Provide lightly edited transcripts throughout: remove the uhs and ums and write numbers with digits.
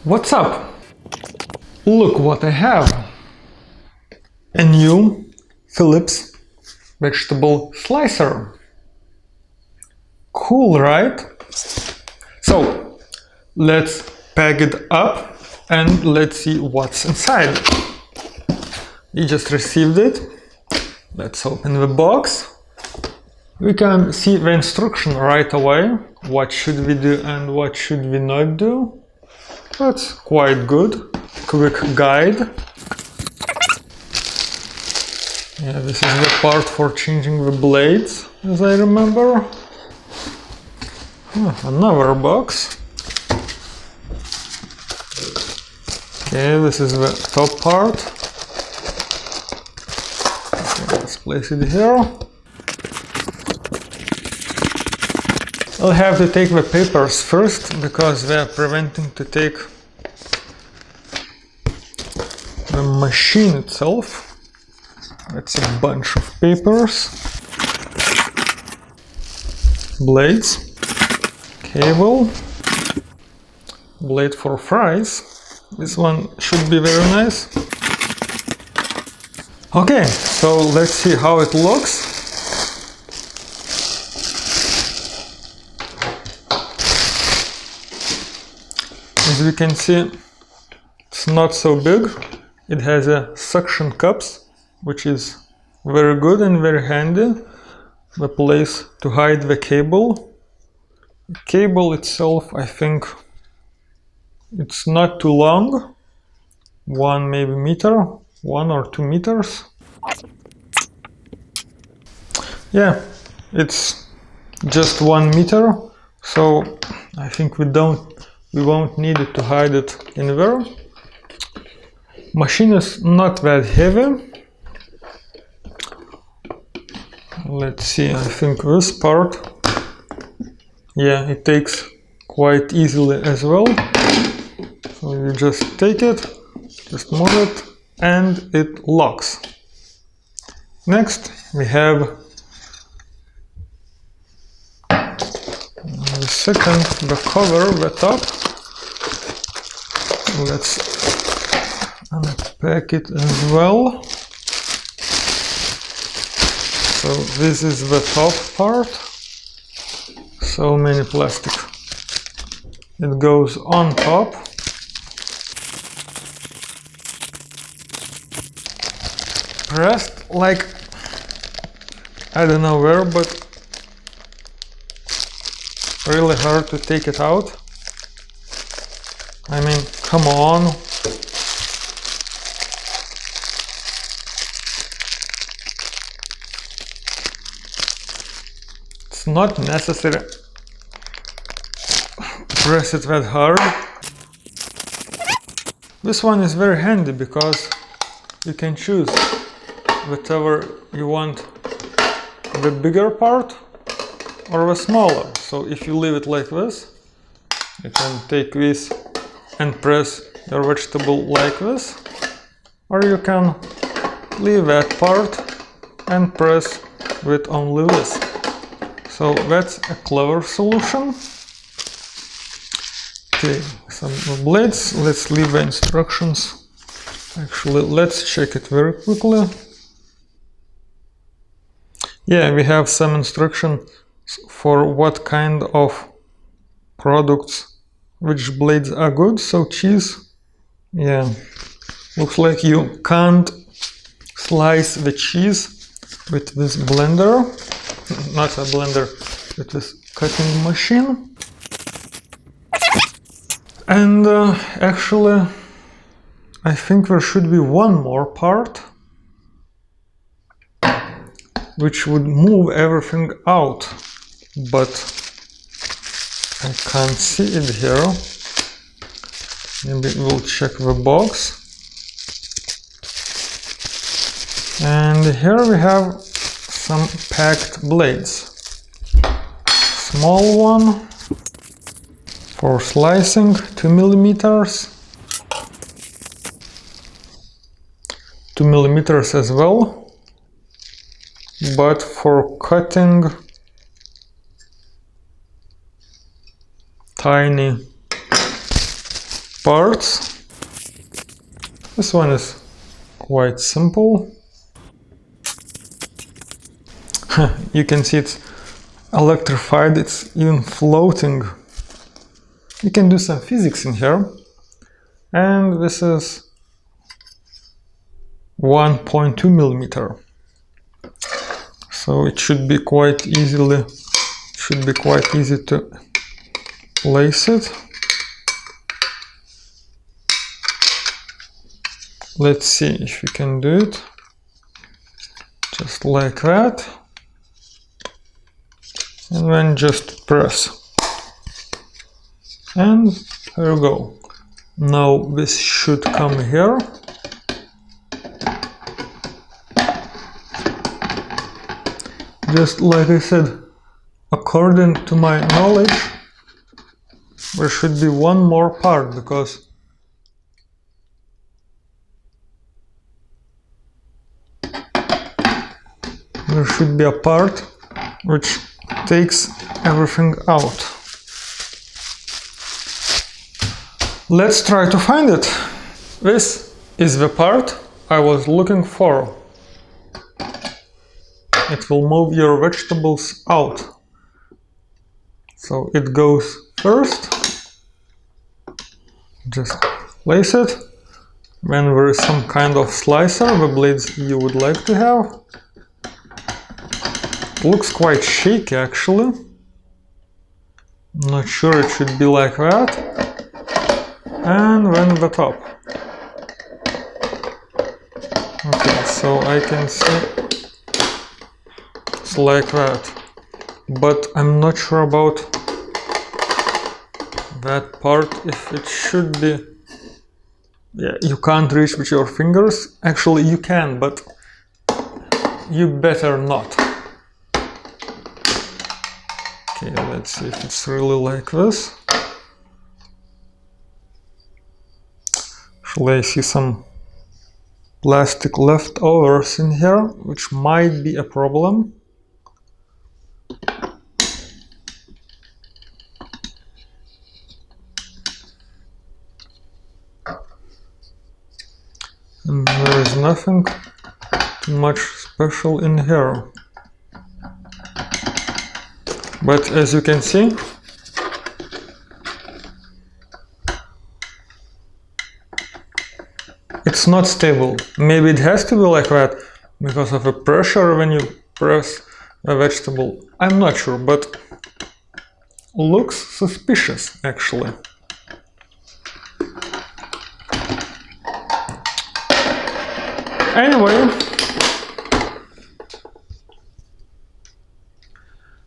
What's up? Look what I have! A new Philips vegetable slicer. Cool, right? So, let's pack it up and let's see what's inside. We just received it. Let's open the box. We can see the instruction right away. What should we do and what should we not do. That's quite good. Quick guide. Yeah, this is the part for changing the blades, as I remember. Another box. Okay, this is the top part. Okay, let's place it here. I'll have to take the papers first, because they are preventing to take the machine itself. That's a bunch of papers. Blades. Cable. Blade for fries. This one should be very nice. Okay, so let's see how it looks. As you can see, it's not so big. It has a suction cups, which is very good and very handy. The place to hide the cable. The cable itself, I think it's not too long. 1 maybe meter, 1 or 2 meters. Yeah, it's just 1 meter, so I think we won't need it to hide it in there. Machine is not that heavy. Let's see, I think this part, yeah, it takes quite easily as well. So you just take it, just move it, and it locks. Next, we have the second, the cover, the top. Let's unpack it as well. So this is the top part. So many plastic. It goes on top. Pressed like, I don't know where, but really hard to take it out. I mean, come on. It's not necessary to press it that hard. This one is very handy because you can choose whatever you want, the bigger part or the smaller. So if you leave it like this, you can take this and press your vegetable like this, or you can leave that part and press with only this. So that's a clever solution. Okay, some blades. Let's leave the instructions. Actually, let's check it very quickly. Yeah, we have some instructions for what kind of products, which blades are good. So cheese, yeah, looks like you can't slice the cheese with this blender. Not a blender, with this cutting machine. And actually, I think there should be one more part which would move everything out, but I can't see it here. Maybe we'll check the box. And here we have some packed blades. Small one for slicing, 2 millimeters. 2 millimeters as well. But for cutting tiny parts. This one is quite simple. You can see it's electrified, it's even floating. You can do some physics in here. And this is 1.2 millimeter. So it should be quite easy to place it. Let's see if we can do it. Just like that. And then just press. And here we go. Now this should come here. Just like I said, according to my knowledge, there should be one more part, because there should be a part which takes everything out. Let's try to find it. This is the part I was looking for. It will move your vegetables out. So it goes first. Just place it. When there is some kind of slicer, the blades you would like to have. It looks quite shaky actually. Not sure it should be like that. And then the top. Okay, so I can see it's like that. But I'm not sure about that part, if it should be. Yeah, you can't reach with your fingers. Actually you can, but you better not. Okay, let's see if it's really like this. Actually, I see some plastic leftovers in here, which might be a problem. And there is nothing too much special in here. But as you can see, it's not stable. Maybe it has to be like that because of the pressure when you press a vegetable. I'm not sure, but looks suspicious actually. Anyway,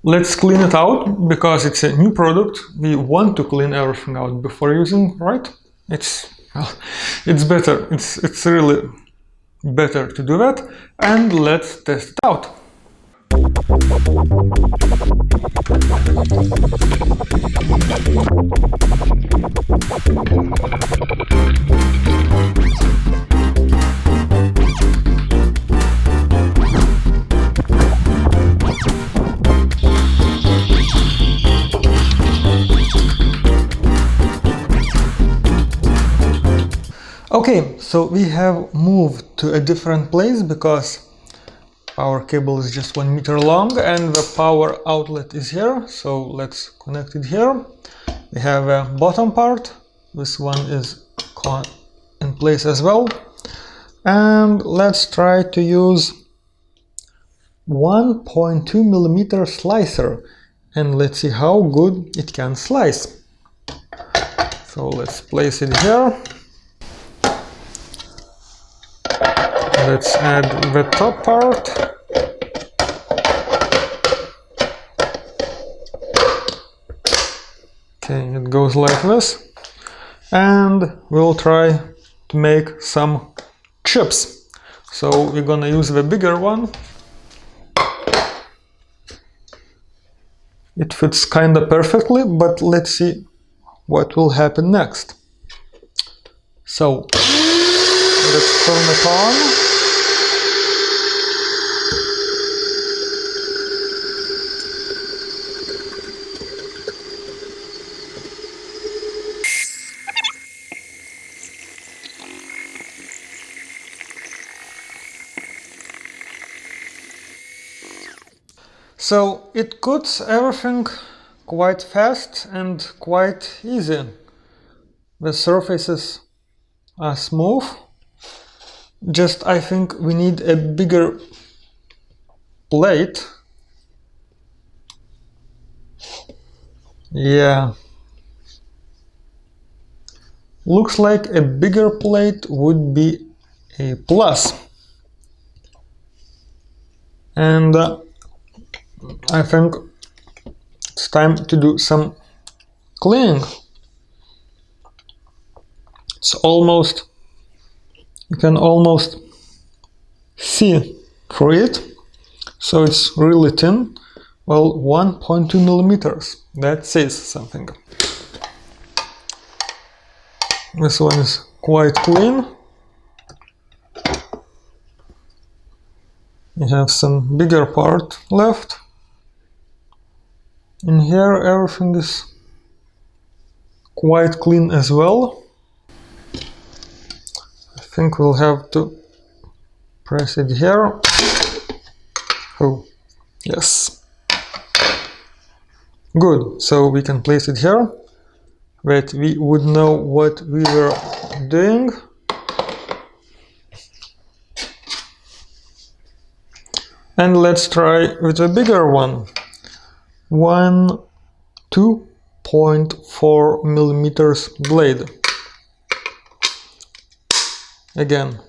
let's clean it out, because it's a new product. We want to clean everything out before using, right? It's better. It's really better to do that. And let's test it out. Okay, so we have moved to a different place because our cable is just 1 meter long and the power outlet is here. So let's connect it here. We have a bottom part. This one is in place as well. And let's try to use 1.2 millimeter slicer. And let's see how good it can slice. So let's place it here. Let's add the top part. Okay, it goes like this. And we'll try to make some chips. So we're gonna use the bigger one. It fits kinda perfectly, but let's see what will happen next. So let's turn it on. So it cuts everything quite fast and quite easy. The surfaces are smooth. Just I think we need a bigger plate. Yeah. Looks like a bigger plate would be a plus. And I think it's time to do some cleaning. It's almost, you can almost see through it. So it's really thin. Well, 1.2 millimeters. That says something. This one is quite clean. We have some bigger part left. In here everything is quite clean as well. I think we'll have to press it here. Oh, yes. Good, so we can place it here, that we would know what we were doing. And let's try with a bigger one. 2.4 millimeters blade. Again,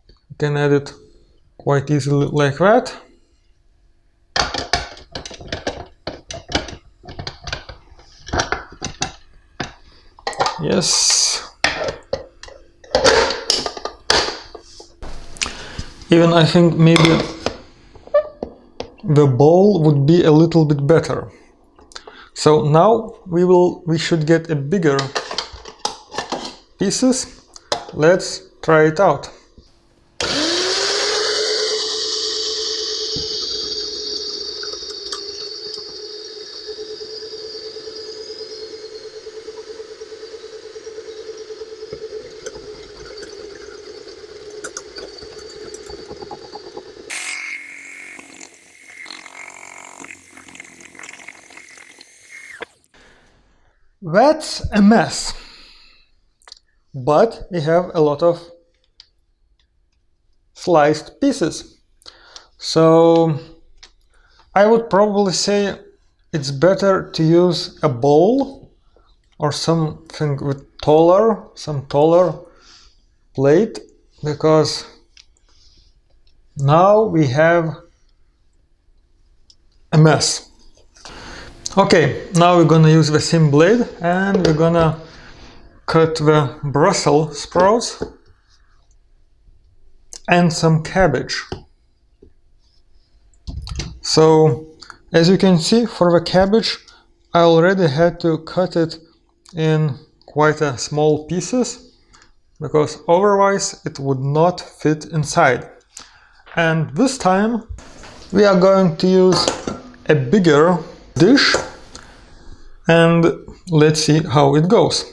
you can add it quite easily like that. Yes. Even I think maybe the bowl would be a little bit better. So now we should get a bigger pieces. Let's try it out. That's a mess, but we have a lot of sliced pieces. So I would probably say it's better to use a bowl or something with some taller plate, because now we have a mess. Okay, now we're gonna use the same blade and we're gonna cut the Brussels sprouts and some cabbage. So, as you can see, for the cabbage, I already had to cut it in quite a small pieces, because otherwise it would not fit inside. And this time we are going to use a bigger dish, and let's see how it goes.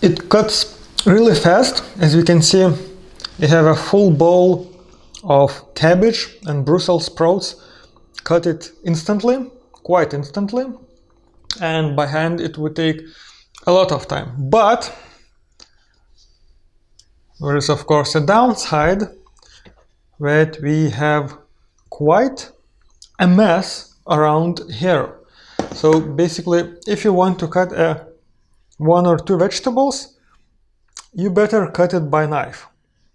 It cuts really fast. As you can see, we have a full bowl of cabbage and Brussels sprouts. Cut it instantly, quite instantly, and by hand it would take a lot of time. But there is of course a downside, that we have quite a mess around here. So basically, if you want to cut one or two vegetables, you better cut it by knife.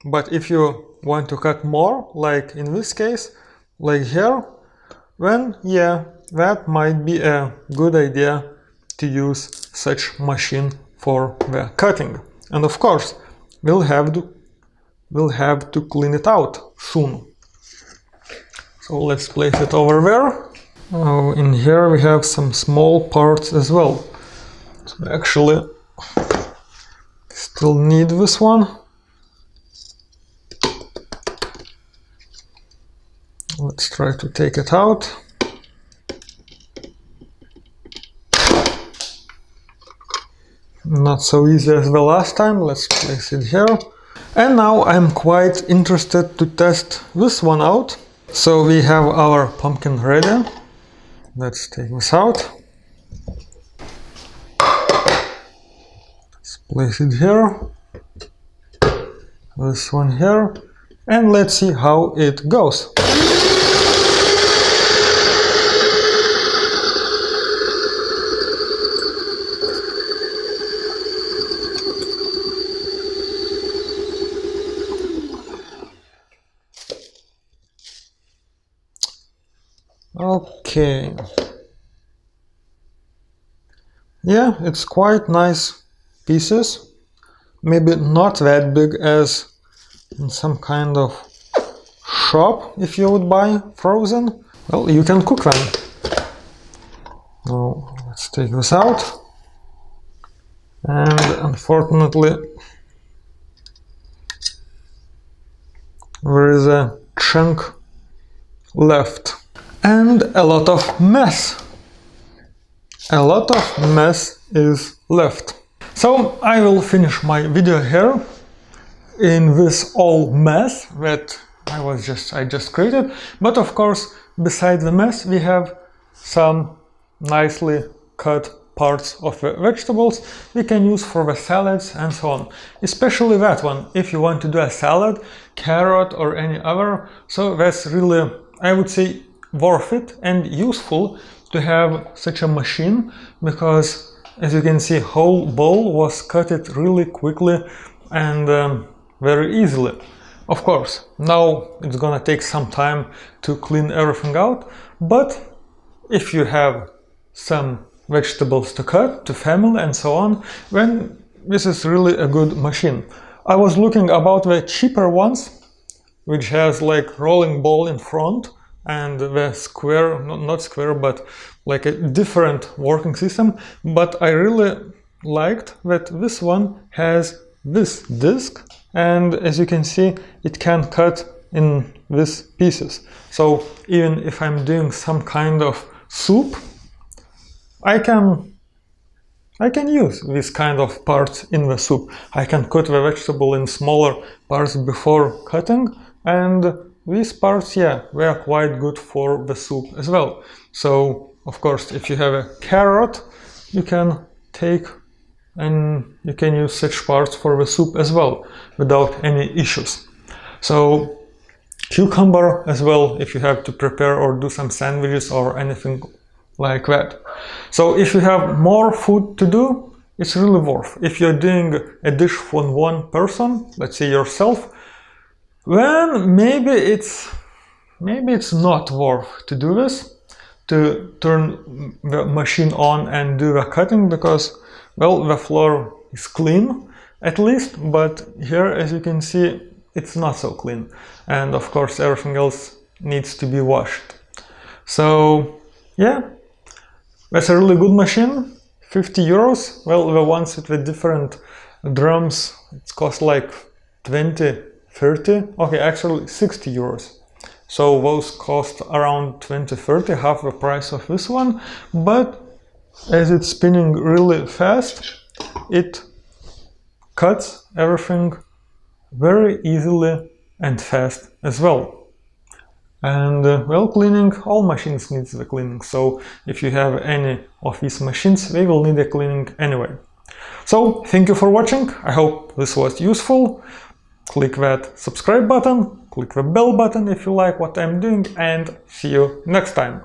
But if you want to cut more, like in this case, like here, then yeah, that might be a good idea to use such machine for the cutting. And of course, we'll have to clean it out soon. So let's place it over there. Oh, in here we have some small parts as well. So actually, still need this one. Let's try to take it out. Not so easy as the last time. Let's place it here. And now I'm quite interested to test this one out. So we have our pumpkin ready. Let's take this out. Let's place it here. This one here. And let's see how it goes. Okay. Yeah, it's quite nice pieces. Maybe not that big as in some kind of shop if you would buy frozen. Well, you can cook them. Now, let's take this out. And unfortunately, there is a chunk left. And a lot of mess. A lot of mess is left. So I will finish my video here in this all mess that I just created. But of course, beside the mess, we have some nicely cut parts of the vegetables we can use for the salads and so on. Especially that one, if you want to do a salad, carrot or any other. So that's really, I would say, worth it and useful to have such a machine, because as you can see, whole bowl was cut it really quickly and very easily. Of course, now it's gonna take some time to clean everything out, but if you have some vegetables to cut, to family and so on, then this is really a good machine. I was looking about the cheaper ones, which has like rolling ball in front, and the square, not square, but like a different working system. But I really liked that this one has this disc, and as you can see, it can cut in these pieces. So even if I'm doing some kind of soup, I can use this kind of parts in the soup. I can cut the vegetable in smaller parts before cutting, and these parts, yeah, they are quite good for the soup as well. So, of course, if you have a carrot, you can take and you can use such parts for the soup as well, without any issues. So, cucumber as well, if you have to prepare or do some sandwiches or anything like that. So, if you have more food to do, it's really worth. If you're doing a dish for one person, let's say yourself, then maybe it's not worth to do this, to turn the machine on and do the cutting, because, well, the floor is clean at least, but here, as you can see, it's not so clean, and of course everything else needs to be washed. So yeah, that's a really good machine. 50 euros. Well, the ones with the different drums, it's cost like 20, 30, okay, actually 60 euros. So those cost around 20, 30, half the price of this one. But as it's spinning really fast, it cuts everything very easily and fast as well. And well, cleaning, all machines needs the cleaning. So if you have any of these machines, they will need a cleaning anyway. So thank you for watching. I hope this was useful. Click that subscribe button, click the bell button if you like what I'm doing, and see you next time.